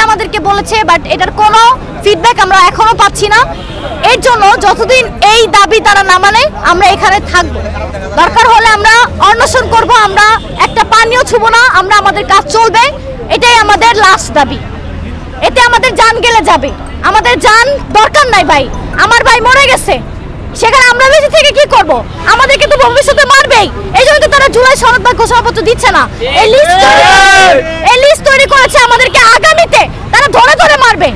আমাদেরকে বলেছে, বাট এটার কোনো ফিডব্যাক আমরা এখনো পাচ্ছি না। এর জন্য যতদিন এই দাবি তারা না মানে আমরা এখানে থাকব, দরকার হলে আমরা অনশন করব, আমরা একটা পানিও ছুবো না, আমরা আমাদের কাজ চলবে, এটাই আমাদের লাস্ট দাবি। এতে আমাদের জান গেলে যাবে, আমাদের জান দরকার নাই ভাই, আমার ভাই মরে গেছে, সেখানে আমরা বেঁচে থেকে কি করব? আমাদেরকে তো ভবিষ্যতে মারবেই, এই জন্য তো তারা জুলাই সনদ বা ঘোষণাপত্র দিচ্ছে না। এই লিস্ট তৈরি করেছে আমাদেরকে আগামীতে তারা ধরে ধরে মারবে।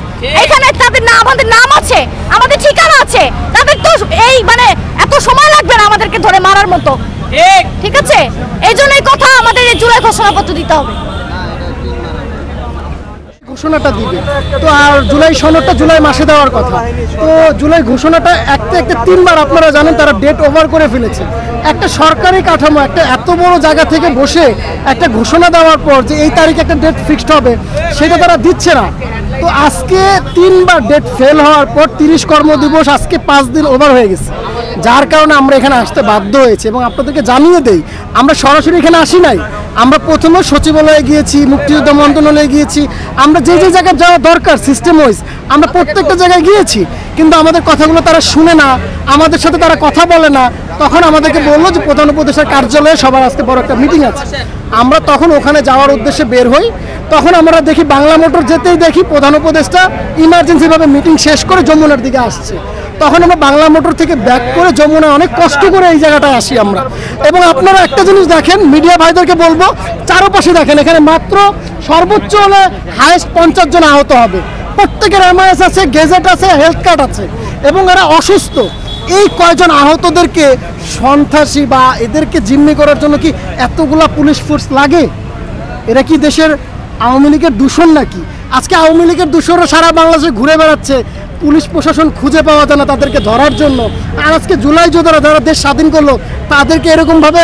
এখানে তাদের না, আমাদের নাম আছে, আমাদের ঠিকানা আছে, তাদের তো এই মানে এত সময় লাগবে না আমাদেরকে ধরে মারার মতো, ঠিক আছে? এই জন্য এই কথা আমাদের এই জুলাই ঘোষণাপত্র দিতে হবে। ঘোষণাটা দিবে তো, আর জুলাই সনদটা জুলাই মাসে দেওয়ার কথা, তো জুলাই ঘোষণাটা একটা 3 বার আপনারা জানেন তারা ডেট ওভার করে ফেলেছে। একটা সরকারি কাঠামো একটা এত বড় জায়গা থেকে বসে একটা ঘোষণা দেওয়ার পর যে এই তারিখে একটা ডেট ফিক্সড হবে, সেটা তারা দিচ্ছে না। তো আজকে 3 বার ডেট ফেল হওয়ার পর 30 কর্মদিবস আজকে 5 দিন ওভার হয়ে গেছে, যার কারণে আমরা এখানে আসতে বাধ্য হয়েছি। এবং আপনাদেরকে জানিয়ে দেই, আমরা সরাসরি এখানে আসি নাই, আমরা প্রথমে সচিবালয়ে গিয়েছি, মুক্তিযুদ্ধ মন্ত্রণালয়ে গিয়েছি, আমরা যে যে জায়গায় যাওয়া দরকার সিস্টেম ওয়াইজ আমরা প্রত্যেকটা জায়গায় গিয়েছি, কিন্তু আমাদের কথাগুলো তারা শুনে না, আমাদের সাথে তারা কথা বলে না। তখন আমাদেরকে বললো যে প্রধান উপদেষ্টার কার্যালয়ে সবার আজকে বড় একটা মিটিং আছে। আমরা তখন ওখানে যাওয়ার উদ্দেশ্যে বের হই, তখন আমরা দেখি বাংলা মোটর যেতেই দেখি প্রধান উপদেষ্টা ইমার্জেন্সিভাবে মিটিং শেষ করে যমুনার দিকে আসছে। তখন আমরা বাংলা মোটর থেকে ব্যাক করে যমুনা অনেক কষ্ট করে এই জায়গাটায় আসি আমরা। এবং আপনারা একটা জিনিস দেখেন, মিডিয়া ভাইদেরকে বলবো চারপাশে দেখেন, এখানে মাত্র সর্বোচ্চ হলে হাইস্ট 50 জন আহত হবে, প্রত্যেকের এমআইএস আছে, গেজেট আছে, হেলথ কার্ড আছে, এবং এরা অসুস্থ। এই কয়জন আহতদেরকে সন্ত্রাসী বা এদেরকে জিম্মি করার জন্য কি এতগুলা পুলিশ ফোর্স লাগে? এরা কি দেশের আওয়ামী লীগের দূষণ নাকি? আজকে আওয়ামী লীগের দূষণরা সারা বাংলাদেশে ঘুরে বেড়াচ্ছে, পুলিশ প্রশাসন খুঁজে পাওয়া যায় না তাদেরকে ধরার জন্য। আর আজকে জুলাই যোদ্ধারা যারা দেশ স্বাধীন করলো তাদেরকে এরকমভাবে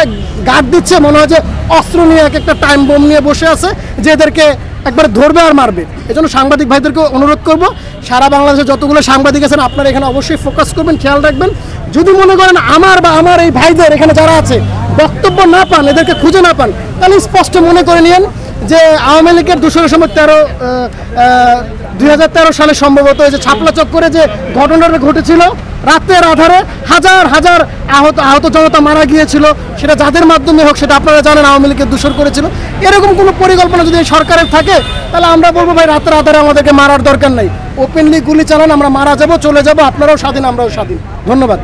গার্ড দিচ্ছে, মনে হয় যে অস্ত্র নিয়ে একটা টাইম বোম নিয়ে বসে আছে যে এদেরকে একবার ধরবে আর মারবে। এজন্য সাংবাদিক ভাইদেরকে অনুরোধ করব, সারা বাংলাদেশে যতগুলো সাংবাদিক আছেন আপনারা এখানে অবশ্যই ফোকাস করবেন, খেয়াল রাখবেন। যদি মনে করেন আমার এই ভাইদের এখানে যারা আছে বক্তব্য না পান, এদেরকে খুঁজে না পান, তাহলে স্পষ্ট মনে করে নিন যে আওয়ামী লীগের দূষণের সময় 2013 সালে সম্ভবত এই যে ছাপলা চক্করে যে ঘটনাটা ঘটেছিল, রাতের আধারে হাজার হাজার আহত জনতা মারা গিয়েছিল, সেটা যাদের মাধ্যমে হোক সেটা আপনারা জানেন আওয়ামী লীগের দূষণ করেছিল। এরকম কোনো পরিকল্পনা যদি সরকারের থাকে তাহলে আমরা বলবো ভাই রাতের আধারে আমাদেরকে মারার দরকার নাই, ওপেনলি গুলি চালান, আমরা মারা যাব, চলে যাব, আপনারাও স্বাধীন আমরাও স্বাধীন। ধন্যবাদ।